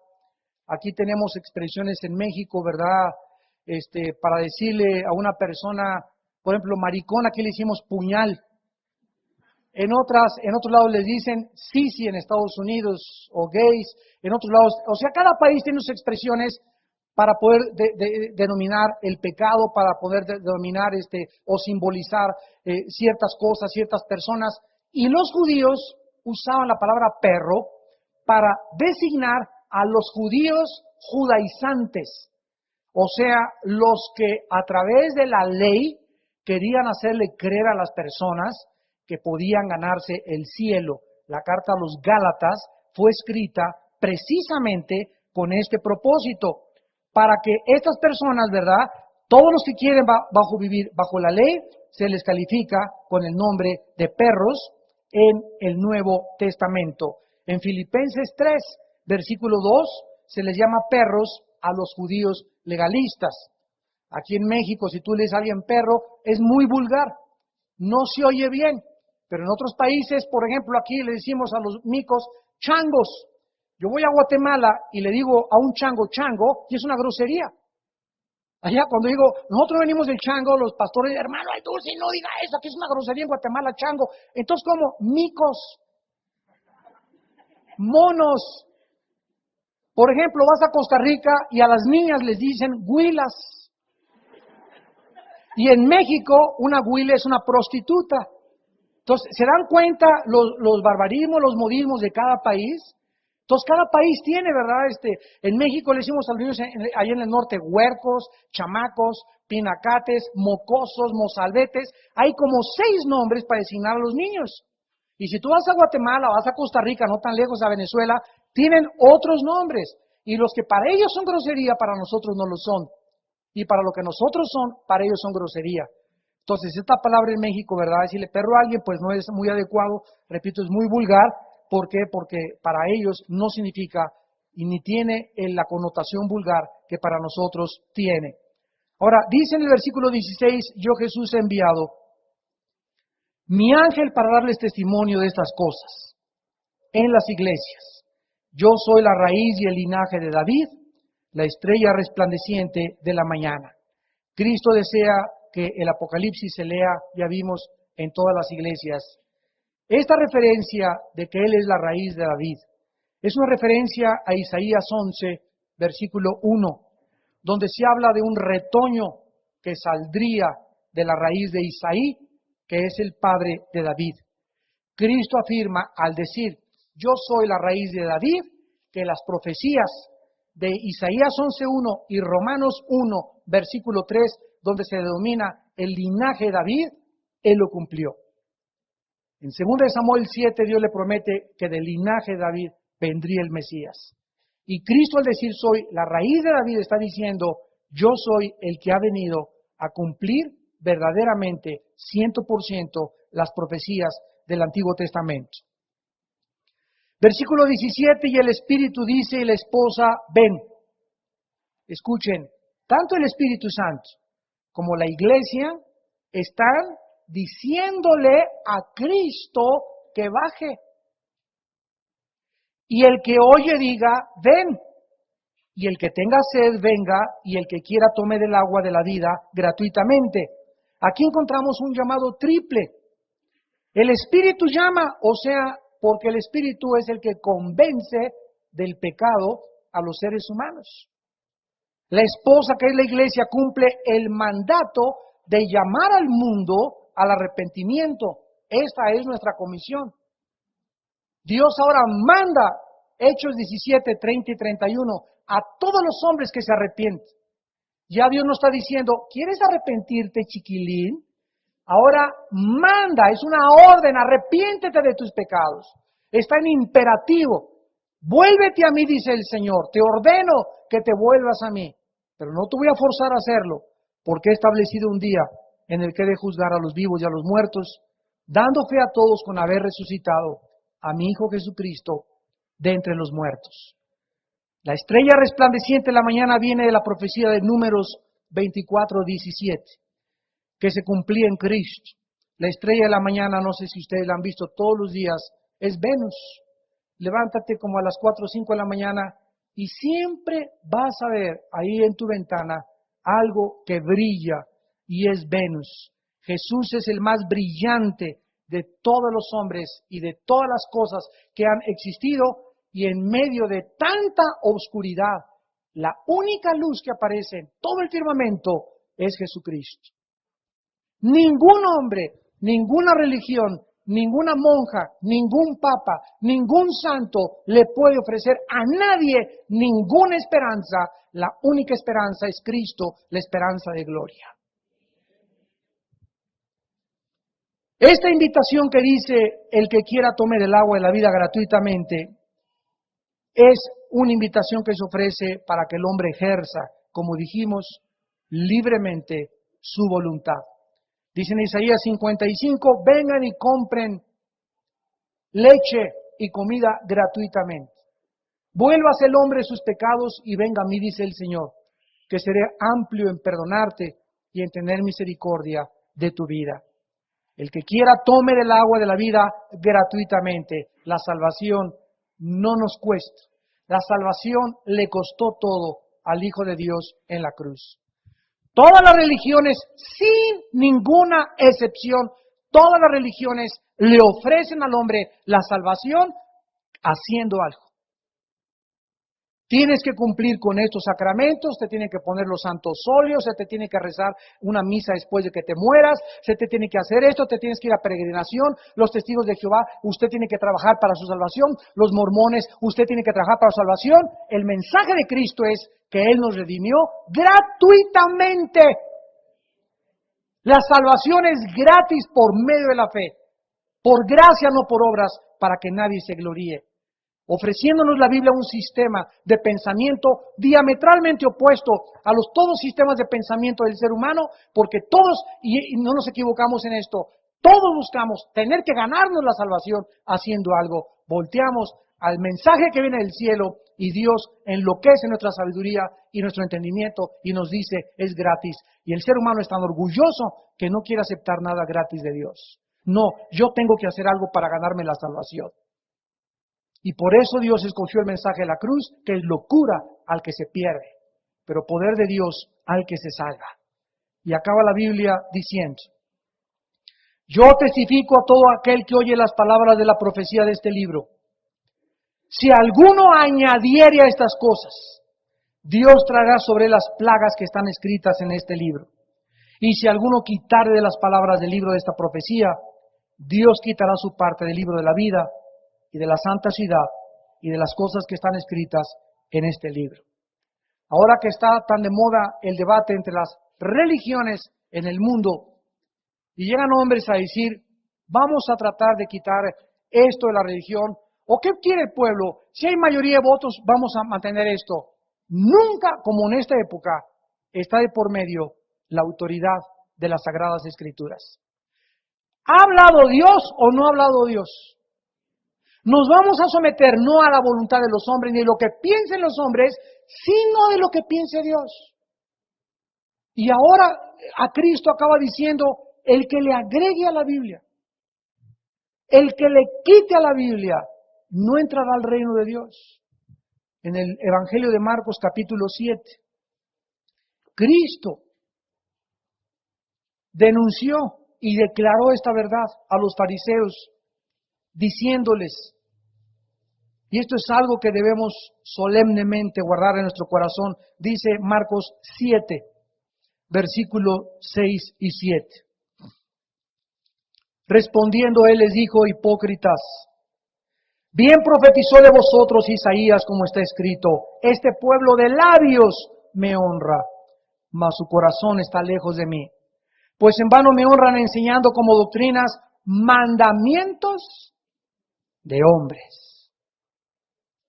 Aquí tenemos expresiones en México, ¿verdad? Para decirle a una persona, por ejemplo, maricón, aquí le hicimos puñal. En otros lados les dicen sisi en Estados Unidos o gays, en otros lados, o sea, cada país tiene sus expresiones para poder denominar el pecado, para poder denominar o simbolizar ciertas cosas, ciertas personas. Y los judíos usaban la palabra perro para designar a los judíos judaizantes, o sea, los que a través de la ley querían hacerle creer a las personas que podían ganarse el cielo. La carta a los Gálatas fue escrita precisamente con este propósito, para que estas personas, ¿verdad?, todos los que quieren vivir bajo la ley, se les califica con el nombre de perros en el Nuevo Testamento. En Filipenses 3, versículo 2, se les llama perros a los judíos legalistas. Aquí en México, si tú le dices a alguien perro, es muy vulgar, no se oye bien. Pero en otros países, por ejemplo, aquí le decimos a los micos changos. Yo voy a Guatemala y le digo a un chango, chango, y es una grosería. Allá cuando digo, nosotros venimos del chango, los pastores, hermano, ay dulce, no diga eso, aquí es una grosería en Guatemala, chango. Entonces, ¿cómo? Micos, monos. Por ejemplo, vas a Costa Rica y a las niñas les dicen huilas. Y en México, una huila es una prostituta. Entonces, ¿se dan cuenta los barbarismos, los modismos de cada país? Entonces, cada país tiene, ¿verdad? En México le decimos a los niños allá en el norte, huercos, chamacos, pinacates, mocosos, mozalbetes. Hay como 6 nombres para designar a los niños. Y si tú vas a Guatemala, vas a Costa Rica, no tan lejos a Venezuela, tienen otros nombres. Y los que para ellos son grosería, para nosotros no lo son. Y para lo que nosotros son, para ellos son grosería. Entonces, esta palabra en México, ¿verdad? Decirle perro a alguien, pues no es muy adecuado, repito, es muy vulgar. ¿Por qué? Porque para ellos no significa y ni tiene la connotación vulgar que para nosotros tiene. Ahora, dice en el versículo 16, yo Jesús he enviado mi ángel para darles testimonio de estas cosas en las iglesias. Yo soy la raíz y el linaje de David, la estrella resplandeciente de la mañana. Cristo desea que el Apocalipsis se lea, ya vimos, en todas las iglesias. Esta referencia de que Él es la raíz de David es una referencia a Isaías 11, versículo 1, donde se habla de un retoño que saldría de la raíz de Isaí, que es el padre de David. Cristo afirma al decir yo soy la raíz de David, que las profecías de Isaías 11.1 y Romanos 1, versículo 3, donde se denomina el linaje de David, Él lo cumplió. En 2 Samuel 7, Dios le promete que del linaje de David vendría el Mesías. Y Cristo, al decir soy la raíz de David, está diciendo, yo soy el que ha venido a cumplir verdaderamente 100% las profecías del Antiguo Testamento. Versículo 17, y el Espíritu dice y la esposa, ven. Escuchen, tanto el Espíritu Santo como la iglesia están diciéndole a Cristo que baje. Y el que oye diga, ven. Y el que tenga sed, venga, y el que quiera tome del agua de la vida gratuitamente. Aquí encontramos un llamado triple. El Espíritu llama, o sea, porque el Espíritu es el que convence del pecado a los seres humanos. La esposa, que es la iglesia, cumple el mandato de llamar al mundo al arrepentimiento. Esta es nuestra comisión. Dios ahora manda, Hechos 17, 30 y 31, a todos los hombres que se arrepienten. Ya Dios nos está diciendo, ¿quieres arrepentirte, chiquilín? Ahora manda, es una orden, arrepiéntete de tus pecados. Está en imperativo. Vuélvete a mí, dice el Señor, te ordeno que te vuelvas a mí, pero no te voy a forzar a hacerlo, porque he establecido un día en el que he de juzgar a los vivos y a los muertos, dando fe a todos con haber resucitado a mi Hijo Jesucristo de entre los muertos. La estrella resplandeciente de la mañana viene de la profecía de Números 24:17, que se cumplía en Cristo. La estrella de la mañana, no sé si ustedes la han visto todos los días, es Venus. Levántate como a las 4 o 5 de la mañana y siempre vas a ver ahí en tu ventana algo que brilla y es Venus. Jesús es el más brillante de todos los hombres y de todas las cosas que han existido, y en medio de tanta oscuridad, la única luz que aparece en todo el firmamento es Jesucristo. Ningún hombre, ninguna religión, ninguna monja, ningún papa, ningún santo le puede ofrecer a nadie ninguna esperanza. La única esperanza es Cristo, la esperanza de gloria. Esta invitación que dice, el que quiera tome del agua de la vida gratuitamente, es una invitación que se ofrece para que el hombre ejerza, como dijimos, libremente su voluntad. Dice en Isaías 55, vengan y compren leche y comida gratuitamente. Vuélvase el hombre sus pecados y venga a mí, dice el Señor, que seré amplio en perdonarte y en tener misericordia de tu vida. El que quiera tome del agua de la vida gratuitamente. La salvación no nos cuesta. La salvación le costó todo al Hijo de Dios en la cruz. Todas las religiones, sin ninguna excepción, todas las religiones le ofrecen al hombre la salvación haciendo algo. Tienes que cumplir con estos sacramentos, te tienen que poner los santos óleos, se te tiene que rezar una misa después de que te mueras, se te tiene que hacer esto, te tienes que ir a peregrinación, los testigos de Jehová, usted tiene que trabajar para su salvación, los mormones, usted tiene que trabajar para su salvación. El mensaje de Cristo es que Él nos redimió gratuitamente. La salvación es gratis por medio de la fe, por gracia, no por obras, para que nadie se gloríe. Ofreciéndonos la Biblia un sistema de pensamiento diametralmente opuesto a todos los sistemas de pensamiento del ser humano, porque todos, y no nos equivocamos en esto, todos buscamos tener que ganarnos la salvación haciendo algo. Volteamos al mensaje que viene del cielo y Dios enloquece nuestra sabiduría y nuestro entendimiento y nos dice, es gratis. Y el ser humano es tan orgulloso que no quiere aceptar nada gratis de Dios. No, yo tengo que hacer algo para ganarme la salvación. Y por eso Dios escogió el mensaje de la cruz, que es locura al que se pierde, pero poder de Dios al que se salva. Y acaba la Biblia diciendo, yo testifico a todo aquel que oye las palabras de la profecía de este libro. Si alguno añadiere a estas cosas, Dios traerá sobre las plagas que están escritas en este libro. Y si alguno quitare de las palabras del libro de esta profecía, Dios quitará su parte del libro de la vida y de la santa ciudad y de las cosas que están escritas en este libro. Ahora que está tan de moda el debate entre las religiones en el mundo, y llegan hombres a decir, vamos a tratar de quitar esto de la religión, o ¿qué quiere el pueblo? Si hay mayoría de votos, vamos a mantener esto. Nunca, como en esta época, está de por medio la autoridad de las Sagradas Escrituras. ¿Ha hablado Dios o no ha hablado Dios? Nos vamos a someter no a la voluntad de los hombres, ni de lo que piensen los hombres, sino de lo que piense Dios. Y ahora a Cristo acaba diciendo, el que le agregue a la Biblia, el que le quite a la Biblia, no entrará al reino de Dios. En el Evangelio de Marcos capítulo 7, Cristo denunció y declaró esta verdad a los fariseos, diciéndoles, y esto es algo que debemos solemnemente guardar en nuestro corazón, dice Marcos 7, versículo 6 y 7. Respondiendo él les dijo, hipócritas, bien profetizó de vosotros Isaías como está escrito, este pueblo de labios me honra, mas su corazón está lejos de mí. Pues en vano me honran enseñando como doctrinas mandamientos de hombres.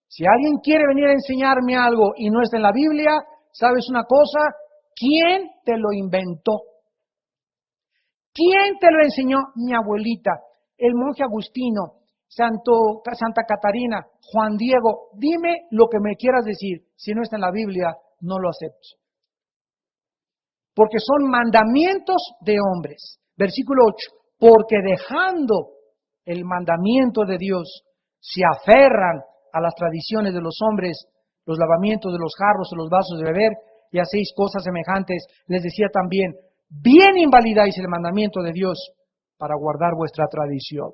Si alguien quiere venir a enseñarme algo y no está en la Biblia, ¿sabes una cosa? ¿Quién te lo inventó? ¿Quién te lo enseñó? Mi abuelita, el monje Agustino, Santa Catarina, Juan Diego. Dime lo que me quieras decir. Si no está en la Biblia, no lo acepto. Porque son mandamientos de hombres. Versículo 8. Porque dejando el mandamiento de Dios, se aferran a las tradiciones de los hombres, los lavamientos de los jarros y los vasos de beber, y hacéis cosas semejantes. Les decía también, bien invalidáis el mandamiento de Dios para guardar vuestra tradición.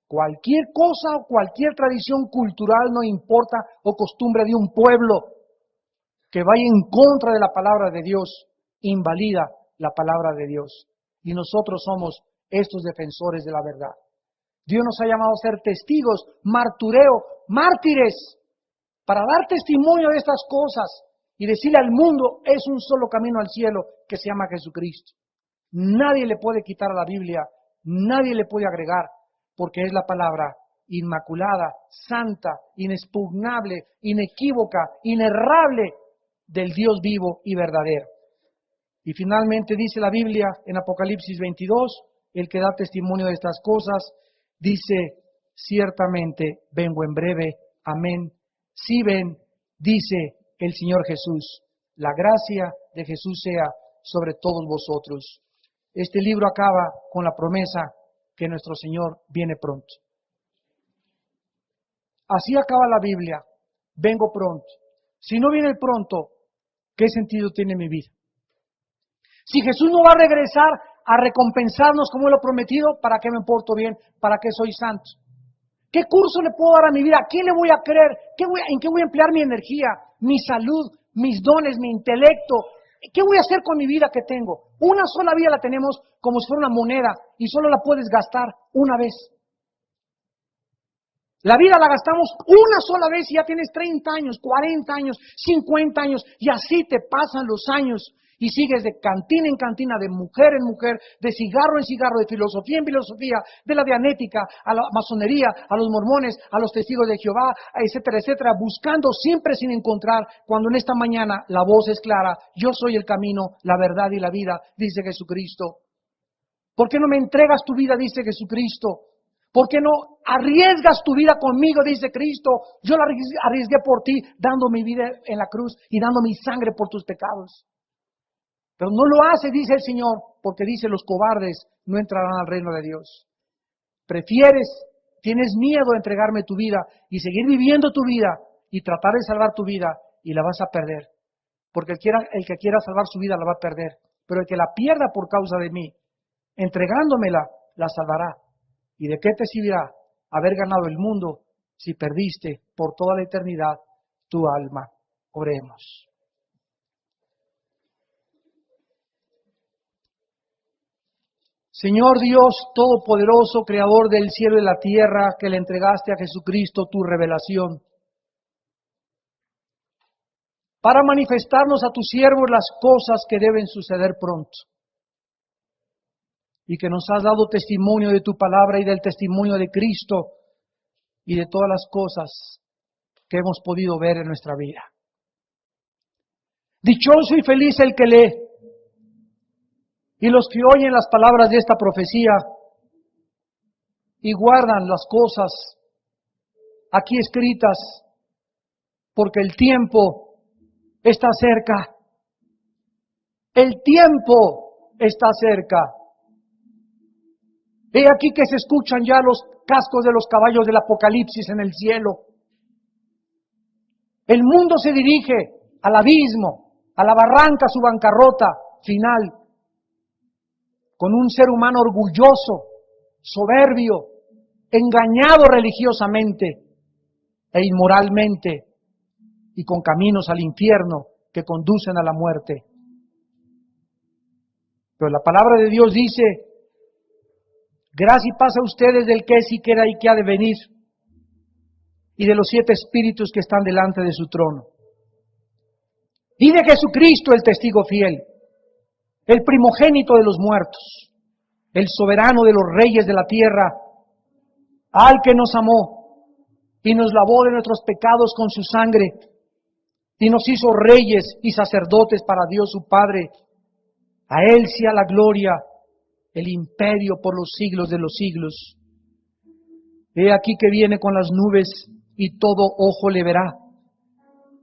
Cualquier cosa o cualquier tradición cultural, no importa, o costumbre de un pueblo que vaya en contra de la palabra de Dios, invalida la palabra de Dios. Y nosotros somos estos defensores de la verdad. Dios nos ha llamado a ser testigos, martureo, mártires, para dar testimonio de estas cosas y decirle al mundo, es un solo camino al cielo que se llama Jesucristo. Nadie le puede quitar a la Biblia, nadie le puede agregar, porque es la palabra inmaculada, santa, inexpugnable, inequívoca, inerrable del Dios vivo y verdadero. Y finalmente dice la Biblia en Apocalipsis 22, el que da testimonio de estas cosas, dice, ciertamente vengo en breve, amén. Si ven, dice el Señor Jesús, la gracia de Jesús sea sobre todos vosotros. Este libro acaba con la promesa que nuestro Señor viene pronto. Así acaba la Biblia, vengo pronto. Si no viene pronto, ¿qué sentido tiene mi vida? Si Jesús no va a regresar a recompensarnos como Él lo ha prometido, ¿para qué me porto bien? ¿Para qué soy santo? ¿Qué curso le puedo dar a mi vida? ¿A quién le voy a creer? ¿En qué voy a emplear mi energía, mi salud, mis dones, mi intelecto? ¿Qué voy a hacer con mi vida que tengo? Una sola vida la tenemos como si fuera una moneda y solo la puedes gastar una vez. La vida la gastamos una sola vez y ya tienes 30 años, 40 años, 50 años y así te pasan los años y sigues de cantina en cantina, de mujer en mujer, de cigarro en cigarro, de filosofía en filosofía, de la dianética, a la masonería, a los mormones, a los testigos de Jehová, etcétera, etcétera, buscando siempre sin encontrar, cuando en esta mañana la voz es clara, yo soy el camino, la verdad y la vida, dice Jesucristo. ¿Por qué no me entregas tu vida, dice Jesucristo? ¿Por qué no arriesgas tu vida conmigo, dice Cristo? Yo la arriesgué por ti, dando mi vida en la cruz y dando mi sangre por tus pecados. Pero no lo hace, dice el Señor, porque dice los cobardes no entrarán al reino de Dios. Tienes miedo de entregarme tu vida y seguir viviendo tu vida y tratar de salvar tu vida y la vas a perder. Porque el que quiera salvar su vida la va a perder. Pero el que la pierda por causa de mí, entregándomela, la salvará. ¿Y de qué te servirá haber ganado el mundo si perdiste por toda la eternidad tu alma? Oremos. Señor Dios Todopoderoso, Creador del cielo y la tierra, que le entregaste a Jesucristo tu revelación, para manifestarnos a tus siervos las cosas que deben suceder pronto, y que nos has dado testimonio de tu palabra y del testimonio de Cristo y de todas las cosas que hemos podido ver en nuestra vida. Dichoso y feliz el que lee, y los que oyen las palabras de esta profecía y guardan las cosas aquí escritas, porque el tiempo está cerca. El tiempo está cerca. He aquí que se escuchan ya los cascos de los caballos del Apocalipsis en el cielo. El mundo se dirige al abismo, a la barranca, su bancarrota final, con un ser humano orgulloso, soberbio, engañado religiosamente e inmoralmente, y con caminos al infierno que conducen a la muerte. Pero la palabra de Dios dice: gracia y paz a ustedes del que es y que era y que ha de venir, y de los 7 espíritus que están delante de su trono. Y de Jesucristo, el testigo fiel, el primogénito de los muertos, el soberano de los reyes de la tierra, al que nos amó y nos lavó de nuestros pecados con su sangre, y nos hizo reyes y sacerdotes para Dios su Padre. A Él sea la gloria, el imperio por los siglos de los siglos. He aquí que viene con las nubes, y todo ojo le verá.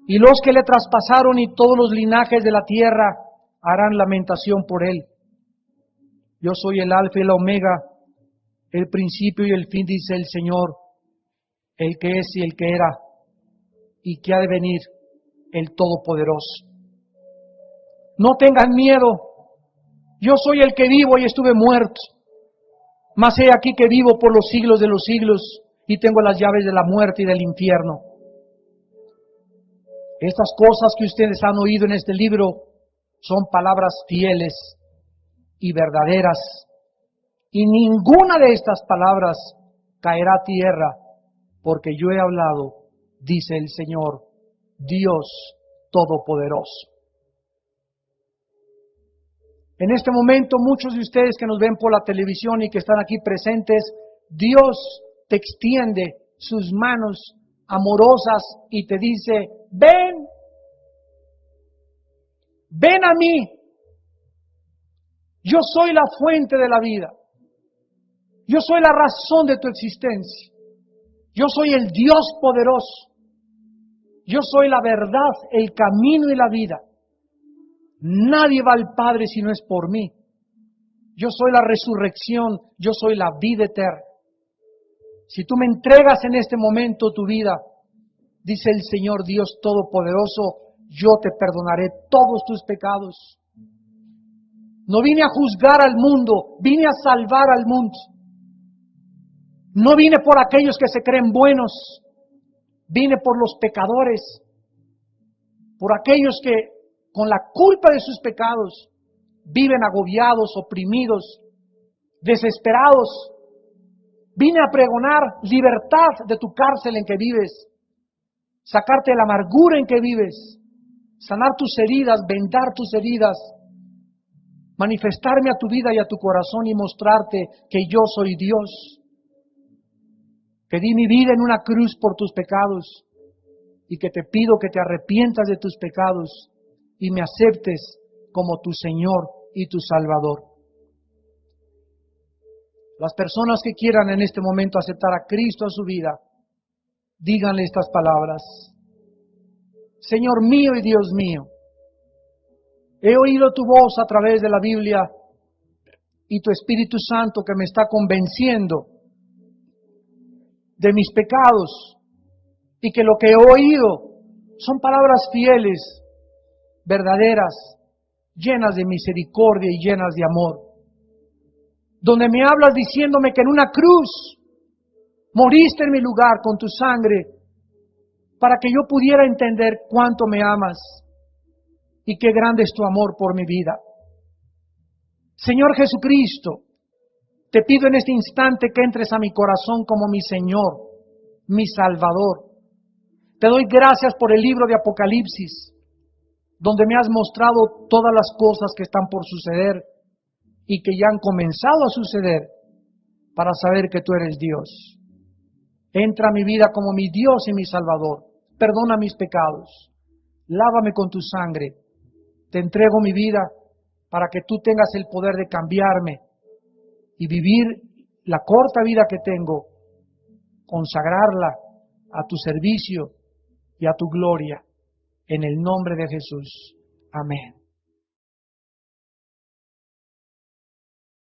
Y los que le traspasaron y todos los linajes de la tierra harán lamentación por Él. Yo soy el Alfa y la Omega, el principio y el fin, dice el Señor, el que es y el que era, y que ha de venir, el Todopoderoso. No tengan miedo. Yo soy el que vivo y estuve muerto, mas he aquí que vivo por los siglos de los siglos, y tengo las llaves de la muerte y del infierno. Estas cosas que ustedes han oído en este libro son palabras fieles y verdaderas, y ninguna de estas palabras caerá a tierra, porque yo he hablado, dice el Señor, Dios Todopoderoso. En este momento, muchos de ustedes que nos ven por la televisión y que están aquí presentes, Dios te extiende sus manos amorosas y te dice: ven, ven a mí. Yo soy la fuente de la vida. Yo soy la razón de tu existencia. Yo soy el Dios poderoso. Yo soy la verdad, el camino y la vida. Nadie va al Padre si no es por mí. Yo soy la resurrección, yo soy la vida eterna. Si tú me entregas en este momento tu vida, dice el Señor Dios Todopoderoso, yo te perdonaré todos tus pecados. No vine a juzgar al mundo, vine a salvar al mundo. No vine por aquellos que se creen buenos, vine por los pecadores, por aquellos que con la culpa de sus pecados viven agobiados, oprimidos, desesperados. Vine a pregonar libertad de tu cárcel en que vives, sacarte de la amargura en que vives, sanar tus heridas, vendar tus heridas, manifestarme a tu vida y a tu corazón y mostrarte que yo soy Dios, que di mi vida en una cruz por tus pecados y que te pido que te arrepientas de tus pecados y me aceptes como tu Señor y tu Salvador. Las personas que quieran en este momento aceptar a Cristo en su vida, díganle estas palabras: Señor mío y Dios mío, he oído tu voz a través de la Biblia y tu Espíritu Santo que me está convenciendo de mis pecados y que lo que he oído son palabras fieles, verdaderas, llenas de misericordia y llenas de amor, donde me hablas diciéndome que en una cruz moriste en mi lugar con tu sangre para que yo pudiera entender cuánto me amas y qué grande es tu amor por mi vida. Señor Jesucristo, Te pido en este instante que entres a mi corazón como mi Señor, mi Salvador. Te doy gracias por el libro de Apocalipsis, donde me has mostrado todas las cosas que están por suceder y que ya han comenzado a suceder para saber que tú eres Dios. Entra a mi vida como mi Dios y mi Salvador. Perdona mis pecados. Lávame con tu sangre. Te entrego mi vida para que tú tengas el poder de cambiarme y vivir la corta vida que tengo, consagrarla a tu servicio y a tu gloria. En el nombre de Jesús. Amén.